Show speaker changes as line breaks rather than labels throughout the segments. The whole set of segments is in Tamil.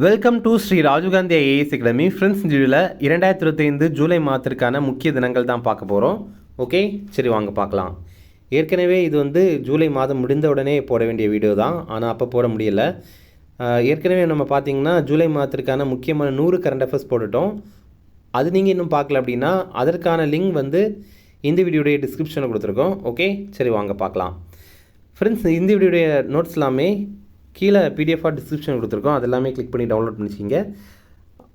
Welcome to Shri Rajiv Gandhi IAS academy. Friends, இந்த வீடியோவில் 2025 ஜூலை மாதத்திற்கான முக்கிய தினங்கள் தான் பார்க்க போகிறோம். ஓகே, சரி வாங்க பார்க்கலாம். ஏற்கனவே இது ஜூலை மாதம் முடிந்த உடனே போட வேண்டிய வீடியோ தான், ஆனால் அப்போ போட முடியலை. ஏற்கனவே நம்ம பார்த்திங்கன்னா ஜூலை மாதத்திற்கான முக்கியமான 100 கரண்ட் அஃபேர்ஸ் போட்டுட்டோம். அது நீங்கள் இன்னும் பார்க்கல அப்படின்னா அதற்கான லிங்க் இந்த வீடியோடைய டிஸ்கிரிப்ஷனில் கொடுத்துருக்கோம். ஓகே, சரி வாங்க பார்க்கலாம். ஃப்ரெண்ட்ஸ், இந்த வீடியோடைய நோட்ஸ் எல்லாமே கீழே பிடிஎஃபாக டிஸ்கிரிப்ஷன் கொடுத்துருக்கோம். அது எல்லாமே கிளிக் பண்ணி டவுன்லோட் பண்ணிச்சிங்க.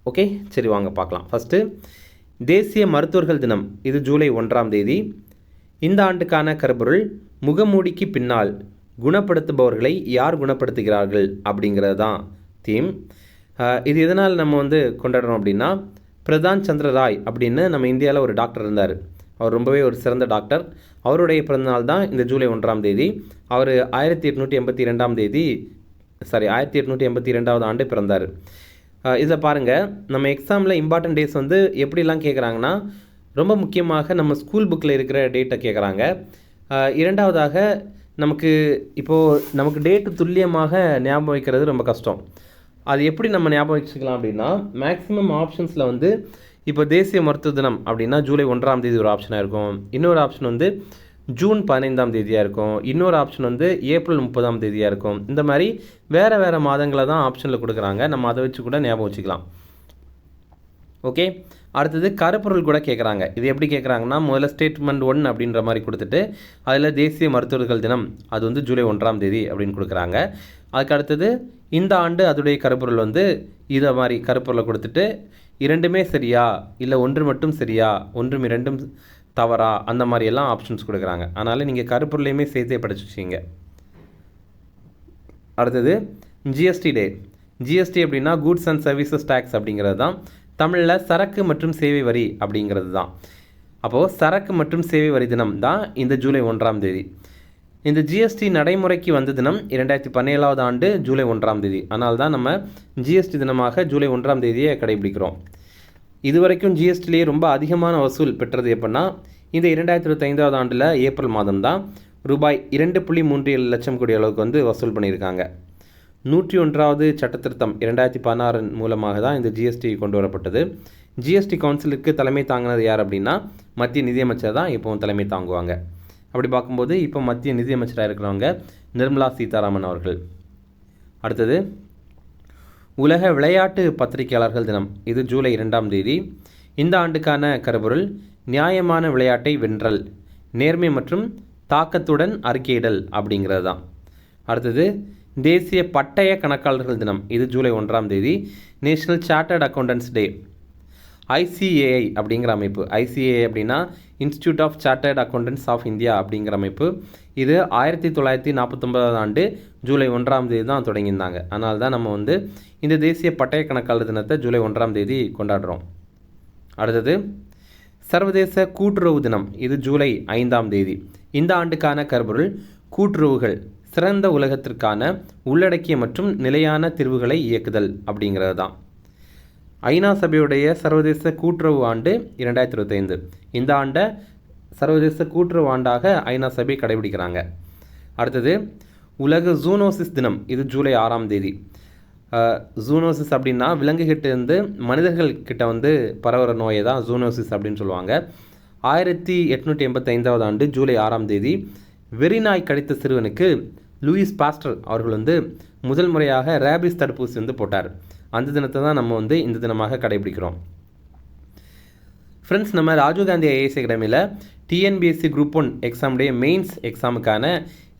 ஓகே, சரி வாங்க பார்க்கலாம். ஃபஸ்ட்டு, தேசிய மருத்துவர்கள் தினம். இது ஜூலை 1ஆம் தேதி. இந்த ஆண்டுக்கான கருப்பொருள் முகமூடிக்கு பின்னால் குணப்படுத்துபவர்களை யார் குணப்படுத்துகிறார்கள் அப்படிங்கிறது தான் தீம். இது எதனால் நம்ம கொண்டாடுறோம் அப்படின்னா, பிரதான் சந்திர ராய் அப்படின்னு நம்ம இந்தியாவில் ஒரு டாக்டர் இருந்தார். அவர் ரொம்பவே ஒரு சிறந்த டாக்டர். அவருடைய பிறந்தநாள் தான் இந்த ஜூலை 1ஆம் தேதி. அவர் 1882 ஆண்டு பிறந்தார். இதில் பாருங்கள், நம்ம எக்ஸாமில் இம்பார்ட்டன்ட் டேஸ் எப்படிலாம் கேட்குறாங்கன்னா, ரொம்ப முக்கியமாக நம்ம ஸ்கூல் புக்கில் இருக்கிற டேட்டை கேட்குறாங்க. இரண்டாவதாக நமக்கு டேட்டு துல்லியமாக ஞாபகம் வைக்கிறது ரொம்ப கஷ்டம். அது எப்படி நம்ம ஞாபகம் வச்சுக்கலாம் அப்படின்னா, மேக்ஸிமம் ஆப்ஷன்ஸில் இப்போ தேசிய மருத்துவ தினம் அப்படின்னா ஜூலை 1ஆம் தேதி ஒரு ஆப்ஷனாக இருக்கும். இன்னொரு ஆப்ஷன் ஜூன் 15ஆம் தேதியாக இருக்கும். இன்னொரு ஆப்ஷன் ஏப்ரல் 30ஆம் தேதியாக இருக்கும். இந்த மாதிரி வேறு மாதங்களை தான் ஆப்ஷனில் கொடுக்குறாங்க. நம்ம அதை வச்சு கூட ஞாபகம் வச்சுக்கலாம். ஓகே, அடுத்தது கருப்பொருள் கூட கேட்குறாங்க. இது எப்படி கேட்குறாங்கன்னா, முதல்ல ஸ்டேட்மெண்ட் 1 அப்படின்ற மாதிரி கொடுத்துட்டு அதில் தேசிய மருத்துவர்கள் தினம் அது ஜூலை 1ஆம் தேதி அப்படின்னு கொடுக்குறாங்க. அதுக்கு அடுத்தது இந்த ஆண்டு அதோடைய கருப்பொருள் இதை மாதிரி கருப்பொருளை கொடுத்துட்டு இரண்டுமே சரியா, இல்லை ஒன்று மட்டும் சரியா, ஒன்றும் இரண்டும் தவறா, அந்த மாதிரியெல்லாம் ஆப்ஷன்ஸ் கொடுக்குறாங்க. அதனால் நீங்கள் கருப்பொருளையுமே சேர்த்தே படிச்சு வச்சிங்க. அடுத்தது ஜிஎஸ்டி டே. ஜிஎஸ்டி அப்படின்னா கூட்ஸ் அண்ட் சர்வீசஸ் டேக்ஸ் அப்படிங்கிறது தான். தமிழில் சரக்கு மற்றும் சேவை வரி அப்படிங்கிறது தான். அப்போது சரக்கு மற்றும் சேவை வரி தினம் தான் இந்த ஜூலை 1ஆம் தேதி. இந்த ஜிஎஸ்டி நடைமுறைக்கு வந்த தினம் 2017ஆவது ஆண்டு ஜூலை 1ஆம் தேதி. அதனால் தான் நம்ம ஜிஎஸ்டி தினமாக ஜூலை 1ஆம் தேதியை கடைபிடிக்கிறோம். இதுவரைக்கும் ஜிஎஸ்டிலேயே ரொம்ப அதிகமான வசூல் பெற்றது எப்படின்னா, இந்த 2025ஆவது ஆண்டில் ஏப்ரல் மாதம் தான் ரூபாய் 2.37 லட்சம் கோடி அளவுக்கு வசூல் பண்ணியிருக்காங்க. 101வது சட்டத்திருத்தம் 2016 மூலமாக தான் இந்த ஜிஎஸ்டி கொண்டு வரப்பட்டது. ஜிஎஸ்டி கவுன்சிலுக்கு தலைமை தாங்கினது யார் அப்படின்னா, மத்திய நிதியமைச்சர் தான் இப்போவும் தலைமை தாங்குவாங்க. அப்படி பார்க்கும்போது இப்போ மத்திய நிதியமைச்சராக இருக்கிறவங்க நிர்மலா சீதாராமன் அவர்கள். அடுத்தது உலக விளையாட்டு பத்திரிகையாளர்கள் தினம். இது ஜூலை 2ஆம் தேதி. இந்த ஆண்டுக்கான கருப்பொருள் நியாயமான விளையாட்டை வென்றல், நேர்மை மற்றும் தாக்கத்துடன் அறிக்கையிடல் அப்படிங்கிறது தான். அடுத்தது தேசிய பட்டய கணக்காளர்கள் தினம். இது ஜூலை 1ஆம் தேதி. National chartered accountants day. ICAI அப்படிங்கிற அமைப்பு, ஐசிஏஐ அப்படின்னா institute of chartered accountants of India அப்படிங்கிற அமைப்பு, இது 1949ஆம் ஆண்டு ஜூலை 1ஆம் தேதி தான் தொடங்கியிருந்தாங்க. அதனால தான் நம்ம இந்த தேசிய பட்டய கணக்காளர் தினத்தை ஜூலை 1ஆம் தேதி கொண்டாடுறோம். அடுத்தது சர்வதேச கூட்டுறவு தினம். இது ஜூலை 5ஆம் தேதி. இந்த ஆண்டுக்கான கருப்பொருள் கூட்டுறவுகள் சிறந்த உலகத்திற்கான உள்ளடக்கிய மற்றும் நிலையான தீர்வுகளை இயக்குதல் அப்படிங்கிறது தான். ஐநா சபையுடைய சர்வதேச கூட்டுறவு ஆண்டு 2025. இந்த ஆண்டை சர்வதேச கூட்டுறவு ஆண்டாக ஐநா சபை கடைபிடிக்கிறாங்க. அடுத்தது உலக ஜூனோசிஸ் தினம். இது ஜூலை 6ஆம் தேதி. ஜூனோசிஸ் அப்படின்னா விலங்குகிட்டேருந்து மனிதர்கள்கிட்ட பரவுற நோயை தான் ஜூனோசிஸ் அப்படின்னு சொல்லுவாங்க. 1885ஆவது ஆண்டு ஜூலை 6ஆம் தேதி வெறிநாய் கடித்த சிறுவனுக்கு லூயிஸ் பாஸ்டர் அவர்கள் முதல் முறையாக ரேபிஸ் தடுப்பூசி போட்டார். அந்த தினத்தை தான் நம்ம இந்த தினமாக கடைபிடிக்கிறோம். ஃப்ரெண்ட்ஸ், நம்ம ராஜீவ்காந்தி ஐஏஎஸ் அகாடமியில் டிஎன்பிஎஸ்சி குரூப் 1 எக்ஸாமுடைய மெயின்ஸ் எக்ஸாமுக்கான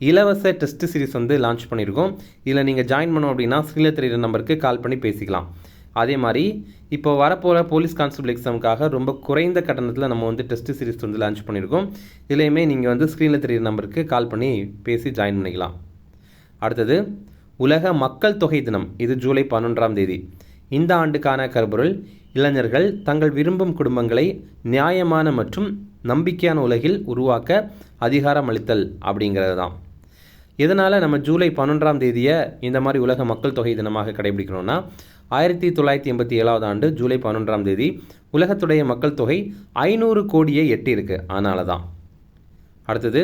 இலவச டெஸ்ட் சீரிஸ் லான்ச் பண்ணியிருக்கோம். இதில் நீங்கள் ஜாயின் பண்ணோம் அப்படின்னா ஸ்க்ரீனில் தெரிகிற நம்பருக்கு கால் பண்ணி பேசிக்கலாம். அதே மாதிரி இப்போ வரப்போகிற போலீஸ் கான்ஸ்டபிள் எக்ஸாமுக்காக ரொம்ப குறைந்த கட்டணத்தில் நம்ம டெஸ்ட் சீரிஸ் லான்ச் பண்ணியிருக்கோம். இதுலேயுமே நீங்கள் ஸ்க்ரீனில் தெரிகிற நம்பருக்கு கால் பண்ணி பேசி ஜாயின் பண்ணிக்கலாம். அடுத்தது உலக மக்கள் தொகை தினம். இது ஜூலை 11ஆம் தேதி. இந்த ஆண்டுக்கான கருப்பொருள் இளைஞர்கள் தங்கள் விரும்பும் குடும்பங்களை நியாயமான மற்றும் நம்பிக்கையான உலகில் உருவாக்க அதிகாரம் அளித்தல் அப்படிங்கிறது தான். இதனால் நம்ம ஜூலை 11ஆம் தேதியை இந்த மாதிரி உலக மக்கள் தொகை தினமாக கடைபிடிக்கணும்னா, 1987ஆவது ஆண்டு ஜூலை 11ஆம் தேதி உலகத்துடைய மக்கள் தொகை 500 கோடியை எட்டியிருக்கு. அதனால தான். அடுத்தது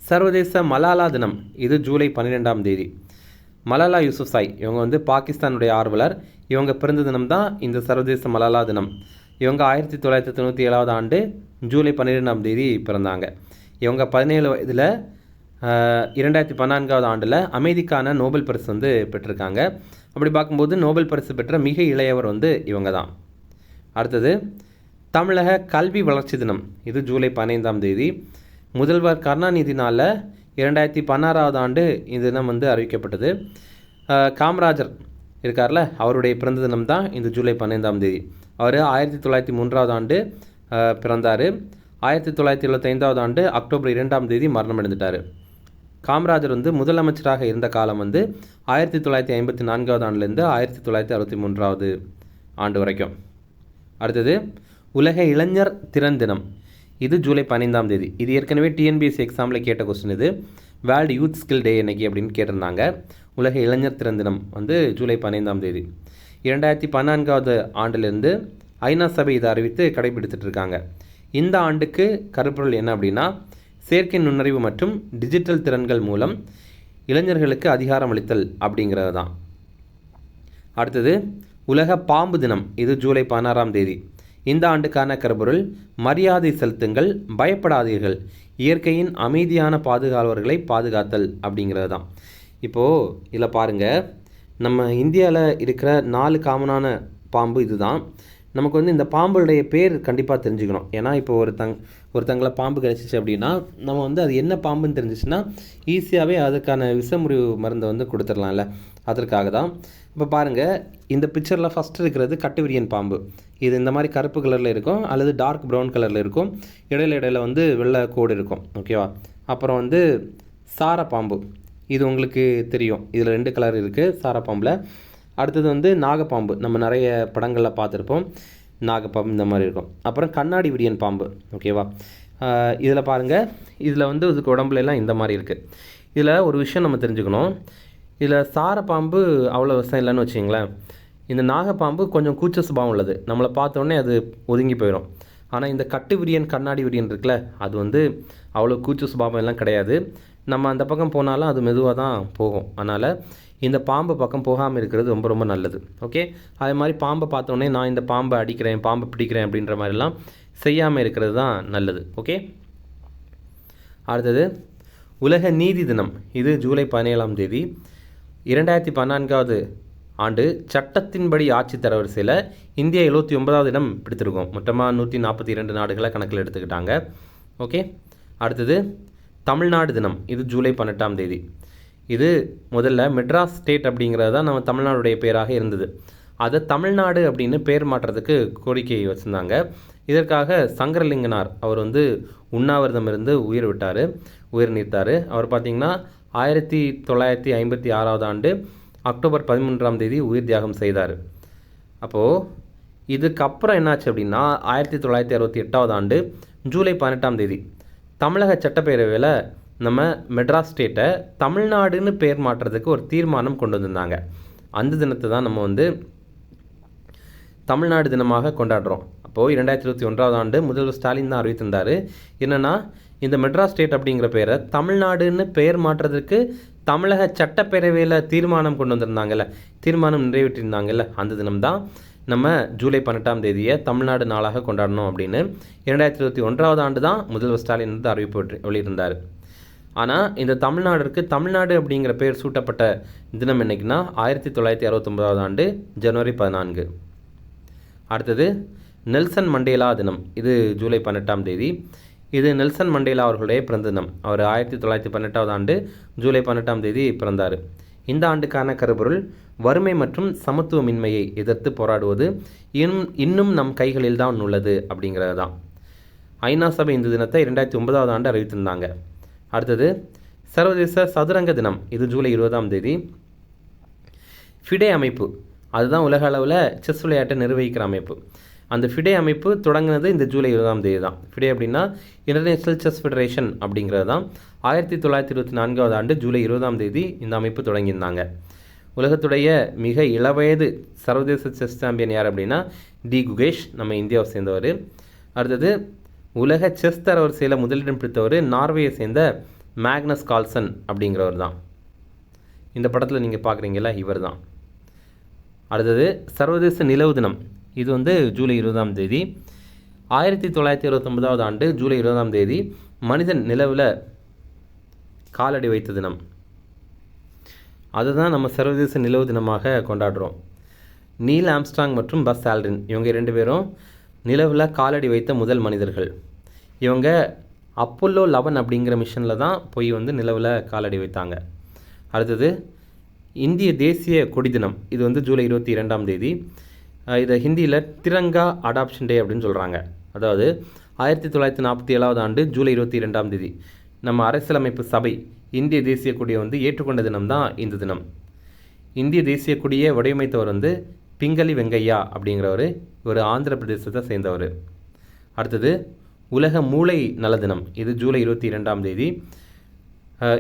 சர்வதேச மலாலா தினம். இது ஜூலை 12ஆம் தேதி. மலாலா யூசுஃப்சாய் இவங்க வந்து பாகிஸ்தானுடைய ஆர்வலர். இவங்க பிறந்த தினம் தான் இந்த சர்வதேச மலாலா தினம். இவங்க 1997 ஆண்டு ஜூலை 12ஆம் தேதி பிறந்தாங்க. இவங்க 17 வயதில் 2014 ஆண்டில் அமைதிக்கான நோபல் பரிசு வந்து பெற்றிருக்காங்க. அப்படி பார்க்கும்போது நோபல் பரிசு பெற்ற மிக இளையவர் வந்து இவங்க தான். அடுத்தது தமிழக கல்வி வளர்ச்சி தினம். இது ஜூலை 15ஆம் தேதி. முதல்வர் கருணாநிதினால் 2016 ஆண்டு இந்த தினம் வந்து அறிவிக்கப்பட்டது. காமராஜர் இருக்கார்ல, அவருடைய பிறந்த தினம் தான் இந்த ஜூலை 15ஆம் தேதி. அவர் 1903 ஆண்டு பிறந்தார். 1975 ஆண்டு அக்டோபர் 2ஆம் தேதி மரணம் அடைந்துட்டார். காமராஜர் வந்து முதலமைச்சராக இருந்த காலம் வந்து 1954 ஆண்டுலேருந்து 1963 ஆண்டு வரைக்கும். அடுத்தது உலக இளைஞர் திறன் தினம். இது ஜூலை 15ஆம் தேதி. இது ஏற்கனவே டிஎன்பிஎஸ்சி எக்ஸாமில் கேட்ட கொஸ்டின். இது வேர்ல்டு யூத் ஸ்கில் டே என்னைக்கு அப்படின்னு கேட்டிருந்தாங்க. உலக இளைஞர் திறன் தினம் வந்து ஜூலை 15ஆம் தேதி. 2014 ஆண்டிலிருந்து ஐநா சபை இதை அறிவித்து கடைபிடித்துட்டு இருக்காங்க. இந்த ஆண்டுக்கு கருப்பொருள் என்ன அப்படின்னா, செயற்கை நுண்ணறிவு மற்றும் டிஜிட்டல் திறன்கள் மூலம் இளைஞர்களுக்கு அதிகாரம் அளித்தல் அப்படிங்கிறது தான். அடுத்தது உலக பாம்பு தினம். இது ஜூலை 16ஆம் தேதி. இந்த ஆண்டுக்கான கருப்பொருள் மரியாதை செலுத்துங்கள், பயப்படாதீர்கள், இயற்கையின் அமைதியான பாதுகாவலர்களை பாதுகாத்தல் அப்படிங்கிறது தான். இப்போது இதில் பாருங்கள், நம்ம இந்தியாவில் இருக்கிற 4 காமனான பாம்பு இது தான். நமக்கு வந்து இந்த பாம்புடைய பேர் கண்டிப்பாக தெரிஞ்சுக்கணும். ஏன்னா இப்போ ஒருத்தங்களை பாம்பு கிடச்சிச்சு அப்படின்னா நம்ம வந்து அது என்ன பாம்புன்னு தெரிஞ்சிச்சுன்னா ஈஸியாகவே அதுக்கான விஷமுறிவு மருந்தை வந்து கொடுத்துடலாம்ல, அதற்காக தான். இப்போ பாருங்கள், இந்த பிக்சரில் ஃபஸ்ட்டு இருக்கிறது கட்டுவிரியன் பாம்பு. இது இந்த மாதிரி கருப்பு கலரில் இருக்கும் அல்லது டார்க் ப்ரௌன் கலரில் இருக்கும். இடையில வந்து வெள்ளை கோடு இருக்கும். ஓகேவா? அப்புறம் வந்து சார பாம்பு. இது உங்களுக்கு தெரியும், இதில் 2 கலர் இருக்குது சாரப்பாம்பில். அடுத்தது வந்து நாகப்பாம்பு. நம்ம நிறைய படங்களில் பார்த்துருப்போம், நாகப்பாம்பு இந்த மாதிரி இருக்கும். அப்புறம் கண்ணாடி விரியன் பாம்பு. ஓகேவா? இதில் பாருங்கள், இதில் வந்து இதுக்கு உடம்புலாம் இந்த மாதிரி இருக்குது. இதில் ஒரு விஷயம் நம்ம தெரிஞ்சுக்கணும். இதில் சாரப்பாம்பு அவ்வளோ விஷயம் இல்லைன்னு வச்சிங்களேன். இந்த நாகப்பாம்பு கொஞ்சம் கூச்ச சுபாவம் உள்ளது. நம்மளை பார்த்தோன்னே அது ஒதுங்கி போயிடும். ஆனால் இந்த கட்டு விரியன் கண்ணாடி விரியன் இருக்குல்ல, அது வந்து அவ்வளோ கூச்ச சுபாவம் எல்லாம் கிடையாது. நம்ம அந்த பக்கம் போனாலும் அது மெதுவாக தான் போகும். அதனால் இந்த பாம்பு பக்கம் போகாமல் இருக்கிறது ரொம்ப ரொம்ப நல்லது. ஓகே, அதே மாதிரி பாம்பை பார்த்தோன்னே நான் இந்த பாம்பை அடிக்கிறேன், பாம்பை பிடிக்கிறேன் அப்படின்ற மாதிரிலாம் செய்யாமல் இருக்கிறது தான் நல்லது. ஓகே, அடுத்தது உலக நீதி தினம். இது ஜூலை 17ஆம் தேதி. 2014 ஆண்டு சட்டத்தின்படி ஆட்சி தரவரிசையில் இந்தியா 79வது இடம் பிடித்திருக்கோம். மொத்தமாக 142 நாடுகளை கணக்கில் எடுத்துக்கிட்டாங்க. ஓகே, அடுத்தது தமிழ்நாடு தினம். இது ஜூலை 18ஆம் தேதி. இது முதல்ல மெட்ராஸ் ஸ்டேட் அப்படிங்கிறது தான் நம்ம தமிழ்நாடுடைய பேராக இருந்தது. அதை தமிழ்நாடு அப்படின்னு பேர் மாற்றத்துக்கு கோரிக்கை வச்சுருந்தாங்க. இதற்காக சங்கரலிங்கனார் அவர் வந்து உண்ணாவிரதம் இருந்து உயிர் நீத்தார். அவர் பார்த்திங்கன்னா 1956 ஆண்டு அக்டோபர் 13ஆம் தேதி உயிர் தியாகம் செய்தார். அப்போது இதுக்கப்புறம் என்னாச்சு அப்படின்னா 1968 ஆண்டு ஜூலை 18ஆம் தேதி தமிழக சட்டப்பேரவையில் நம்ம மெட்ராஸ் ஸ்டேட்டை தமிழ்நாடுன்னு பேர் மாற்றுறதுக்கு ஒரு தீர்மானம் கொண்டு வந்திருந்தாங்க. அந்த தினத்தை தான் நம்ம வந்து தமிழ்நாடு தினமாக கொண்டாடுறோம். அப்போது 2021 ஆண்டு முதல்வர் ஸ்டாலின் தான் அறிவித்திருந்தார். என்னென்னா, இந்த மெட்ராஸ் ஸ்டேட் அப்படிங்கிற பேரை தமிழ்நாடுன்னு பெயர் மாற்றுறதுக்கு தமிழக சட்டப்பேரவையில் தீர்மானம் கொண்டு வந்திருந்தாங்கல்ல, தீர்மானம் நிறைவேற்றியிருந்தாங்கல்ல, அந்த தினம்தான் நம்ம ஜூலை 18ஆம் தேதியை தமிழ்நாடு நாளாக கொண்டாடணும் அப்படின்னு 2021 ஆண்டு தான் முதல்வர் ஸ்டாலின் வந்து அறிவிப்பு வெளியிருந்தார். ஆனால் இந்த தமிழ்நாடு அப்படிங்கிற பேர் சூட்டப்பட்ட தினம் என்னைக்குன்னா 1969 ஆண்டு ஜனவரி 14. அடுத்தது நெல்சன் மண்டேலா தினம். இது ஜூலை 18ஆம் தேதி. இது நெல்சன் மண்டேலா அவர்களுடைய பிறந்த தினம். அவர் 1918 ஆண்டு ஜூலை 18ஆம் தேதி பிறந்தார். இந்த ஆண்டுக்கான கருப்பொருள் வறுமை மற்றும் சமத்துவமின்மையை எதிர்த்து போராடுவது இன்னும் நம் கைகளில் தான் உள்ளது அப்படிங்கிறது தான். ஐநா சபை இந்த தினத்தை 2009 ஆண்டு அறிவித்திருந்தாங்க. அடுத்தது சர்வதேச சதுரங்க தினம். இது ஜூலை 20ஆம் தேதி. ஃபிடே அமைப்பு, அதுதான் உலக அளவில் செஸ் விளையாட்டை நிர்வகிக்கிற அமைப்பு. அந்த ஃபிடே அமைப்பு தொடங்கினது இந்த ஜூலை 20ஆம் தேதி தான். ஃபிடே அப்படின்னா இன்டர்நேஷ்னல் செஸ் ஃபெடரேஷன் அப்படிங்கிறது தான். 1924 ஆண்டு ஜூலை 20ஆம் தேதி இந்த அமைப்பு தொடங்கியிருந்தாங்க. உலகத்துடைய மிக இளவயது சர்வதேச செஸ் சாம்பியன் யார் அப்படின்னா டி குகேஷ், நம்ம இந்தியாவை சேர்ந்தவர். அடுத்தது உலக செஸ் தரவரிசையில் முதலிடம் பிடித்தவர் நார்வேயை சேர்ந்த மேக்னஸ் கால்சன் அப்படிங்கிறவர் தான். இந்த படத்தில் நீங்கள் பார்க்குறீங்களா, இவர் தான். அடுத்தது சர்வதேச நிலவு தினம். இது வந்து ஜூலை 20ஆம் தேதி. 1929 ஆண்டு ஜூலை 20ஆம் தேதி மனிதன் நிலவில் காலடி வைத்த தினம். அதுதான் நம்ம சர்வதேச நிலவு தினமாக கொண்டாடுறோம். நீல் ஆம்ஸ்ட்ராங் மற்றும் பஸ் ஆல்ட்ரின் இவங்க 2 பேரும் நிலவில் காலடி வைத்த முதல் மனிதர்கள். இவங்க அப்போலோ 11 அப்படிங்கிற மிஷனில் தான் போய் வந்து நிலவில் காலடி வைத்தாங்க. அடுத்தது இந்திய தேசிய கொடி தினம். இது வந்து ஜூலை 22ஆம் தேதி. இதை ஹிந்தியில் திரங்கா அடாப்ஷன் டே அப்படின்னு சொல்கிறாங்க. அதாவது 1947 ஆண்டு ஜூலை 22ஆம் தேதி நம்ம அரசியலமைப்பு சபை இந்திய தேசிய கொடியை வந்து ஏற்றுக்கொண்ட தினம்தான் இந்த தினம். இந்திய தேசிய கொடியை வடிவமைத்தவர் வந்து பிங்களி வெங்கையா அப்படிங்கிறவர். இவர் ஆந்திர பிரதேசத்தை சேர்ந்தவர். அடுத்தது உலக மூளை நல தினம். இது ஜூலை 22ஆம் தேதி.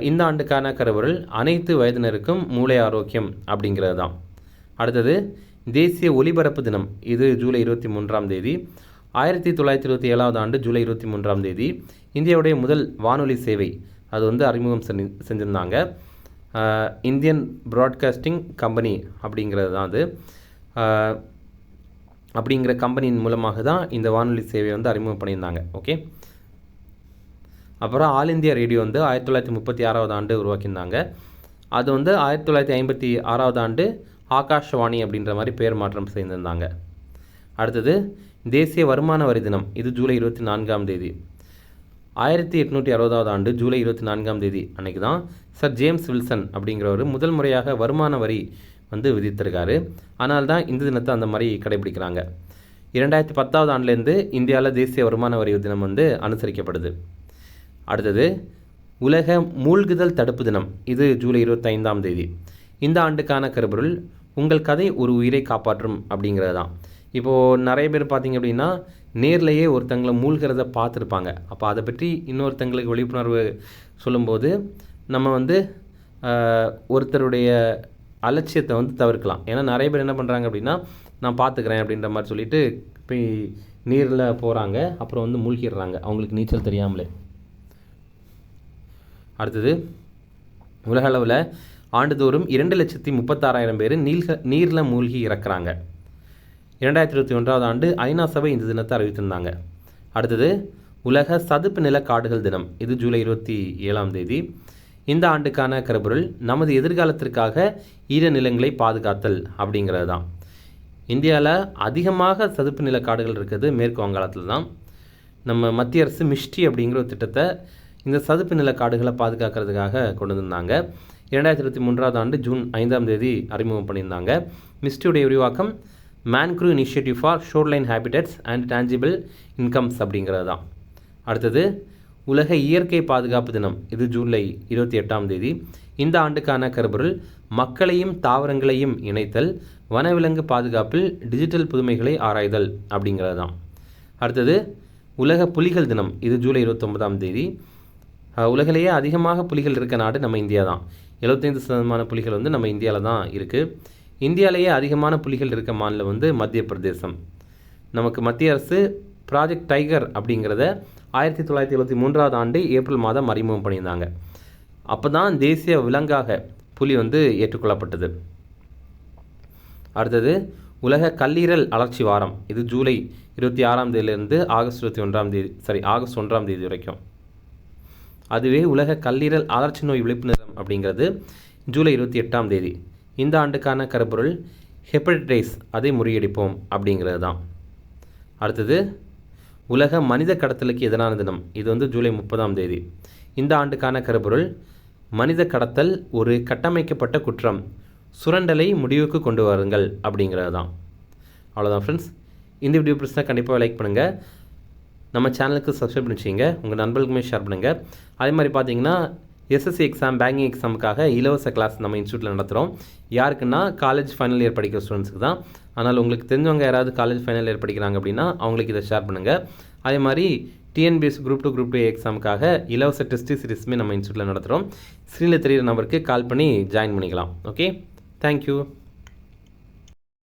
இந்த ஆண்டுக்கான கருப்பொருள் அனைத்து வயதினருக்கும் மூளை ஆரோக்கியம் அப்படிங்கிறது தான். அடுத்தது தேசிய ஒலிபரப்பு தினம். இது ஜூலை 23ஆம் தேதி. 1927 ஆண்டு ஜூலை 23ஆம் தேதி இந்தியாவுடைய முதல் வானொலி சேவை அது வந்து அறிமுகம் செஞ்சுருந்தாங்க. இந்தியன் ப்ராட்காஸ்டிங் கம்பெனி அப்படிங்கிறது தான் அது. அப்படிங்கிற கம்பெனியின் மூலமாக தான் இந்த வானொலி சேவையை வந்து அறிமுகம் பண்ணியிருந்தாங்க. ஓகே. அப்புறம் ஆல் இந்தியா ரேடியோ வந்து 1936 ஆண்டு உருவாக்கியிருந்தாங்க. அது வந்து 1956 ஆண்டு ஆகாஷ்வாணி அப்படின்ற மாதிரி பேர் மாற்றம் செய்திருந்தாங்க. அடுத்தது தேசிய வருமான வரி தினம். இது ஜூலை 24ஆம் தேதி. 1860 ஆண்டு ஜூலை 24ஆம் தேதி அன்றைக்கி தான் சர் ஜேம்ஸ் வில்சன் அப்படிங்கிறவர் முதல் முறையாக வருமான வரி வந்து விதித்திருக்காரு. ஆனால் தான் இந்த தினத்தை அந்த மாதிரி கடைபிடிக்கிறாங்க. 2010 ஆண்டுலேருந்து இந்தியாவில் தேசிய வருமான வரி தினம் வந்து அனுசரிக்கப்படுது. அடுத்தது உலக மூழ்குதல் தடுப்பு தினம். இது ஜூலை 25ஆம் தேதி. இந்த ஆண்டுக்கான கருப்பொருள் உங்கள் கதை ஒரு உயிரை காப்பாற்றும் அப்படிங்கிறது தான். இப்போது நிறைய பேர் பார்த்திங்க அப்படின்னா நேர்லேயே ஒருத்தங்களை மூழ்கிறத பார்த்துருப்பாங்க. அப்போ அதை பற்றி இன்னொருத்தங்களுக்கு விழிப்புணர்வு சொல்லும்போது நம்ம வந்து ஒருத்தருடைய அலட்சியத்தை வந்து தவிர்க்கலாம். ஏன்னா நிறைய பேர் என்ன பண்ணுறாங்க அப்படின்னா நான் பார்த்துக்கிறேன் அப்படின்ற மாதிரி சொல்லிட்டு போய் நீரில் போகிறாங்க, அப்புறம் வந்து மூழ்கிடுறாங்க அவங்களுக்கு நீச்சல் தெரியாமலே. அடுத்தது உலக அளவில் ஆண்டுதோறும் 2,36,000 பேர் நீரில் மூழ்கி இறக்குறாங்க. 2021 ஆண்டு ஐநா சபை இந்த தினத்தை அறிவித்திருந்தாங்க. அடுத்தது உலக சதுப்பு நில காடுகள் தினம். இது ஜூலை 27ஆம் தேதி. இந்த ஆண்டுக்கான கருப்பொருள் நமது எதிர்காலத்திற்காக ஈரநிலங்களை பாதுகாத்தல் அப்படிங்கிறது தான். இந்தியாவில் அதிகமாக சதுப்பு நில காடுகள் இருக்கிறது மேற்கு வங்காளத்தில் தான். நம்ம மத்திய அரசு மிஷ்டி அப்படிங்கிற ஒரு திட்டத்தை இந்த சதுப்பு நில காடுகளை பாதுகாக்கிறதுக்காக கொண்டு வந்திருந்தாங்க. 2023 ஆண்டு ஜூன் 5ஆம் தேதி அறிமுகம் பண்ணியிருந்தாங்க. மிஸ்டியுடைய விரிவாக்கம் mangrove initiative for shoreline habitats and tangible incomes அப்படிங்கிறது தான். அடுத்தது உலக இயற்கை பாதுகாப்பு தினம். இது ஜூலை 28ஆம் தேதி. இந்த ஆண்டுக்கான கருப்பொருள் மக்களையும் தாவரங்களையும் இணைத்தல், வனவிலங்கு பாதுகாப்பில் டிஜிட்டல் புதுமைகளை ஆராய்தல் அப்படிங்கிறது தான். அடுத்தது உலக புலிகள் தினம். இது ஜூலை 29ஆம் தேதி. உலகிலேயே அதிகமாக புலிகள் இருக்க நாடு நம்ம இந்தியா தான். 75% புலிகள் வந்து நம்ம இந்தியாவில் தான் இருக்குது. இந்தியாவிலேயே அதிகமான புலிகள் இருக்க மாநிலம் வந்து மத்திய பிரதேசம். நமக்கு மத்திய அரசு ப்ராஜெக்ட் டைகர் அப்படிங்கிறத 1973 ஆண்டு ஏப்ரல் மாதம் அறிமுகம் பண்ணியிருந்தாங்க. அப்போ தான் தேசிய விலங்காக புலி வந்து ஏற்றுக்கொள்ளப்பட்டது. அடுத்தது உலக கல்லீரல் அழற்சி வாரம். இது ஜூலை 26ஆம் தேதியிலிருந்து ஆகஸ்ட் 1ஆம் தேதி வரைக்கும். அதுவே உலக கல்லீரல் அழற்சி நோய் விழிப்புணர்வு அப்படிங்கிறது ஜூலை 28ஆம் தேதி. இந்த ஆண்டுக்கான கருப்பொருள் ஹெப்படைட்டிஸ் அதை முறியடிப்போம் அப்படிங்கிறது தான். அடுத்தது உலக மனித கடத்தலுக்கு எதிரான தினம். இது வந்து ஜூலை 30ஆம் தேதி. இந்த ஆண்டுக்கான கருப்பொருள் மனித கடத்தல் ஒரு கட்டமைக்கப்பட்ட குற்றம், சுரண்டலை முடிவுக்கு கொண்டு வாருங்கள் அப்படிங்கிறது தான். அவ்வளோதான் ஃப்ரெண்ட்ஸ். இந்த வீடியோ பிடிச்சா கண்டிப்பாக லைக் பண்ணுங்கள். நம்ம சேனலுக்கு சப்ஸ்கிரைப் பண்ணி வச்சுங்க. உங்கள் நண்பர்களுக்குமே ஷேர் பண்ணுங்கள். அதே மாதிரி பார்த்தீங்கன்னா எஸ்எஸ்சி எக்ஸாம், பேங்கிங் எக்ஸாமுக்காக இலவச கிளாஸ் நம்ம இன்ஸ்டியூட்டில் நடத்துகிறோம். யாருக்குன்னா காலேஜ் ஃபைனல் இயர் படிக்கிற ஸ்டூடெண்ட்ஸுக்கு தான். ஆனால் உங்களுக்கு தெரிஞ்சவங்க யாராவது காலேஜ் ஃபைனல் இயர் படிக்கிறாங்க அப்படின்னா அவங்களுக்கு இதை ஷேர் பண்ணுங்கள். அதே மாதிரி டிஎன்பிஎஸ்சி குரூப் 2 குரூப் 2 எக்ஸாமுக்காக இலவச டெஸ்ட் சீரிஸுமே நம்ம இன்ஸ்டியூட்டில் நடத்துகிறோம். ஸ்க்ரீனில் தெரிகிற நம்பருக்கு கால் பண்ணி ஜாயின் பண்ணிக்கலாம். Okay, thank you.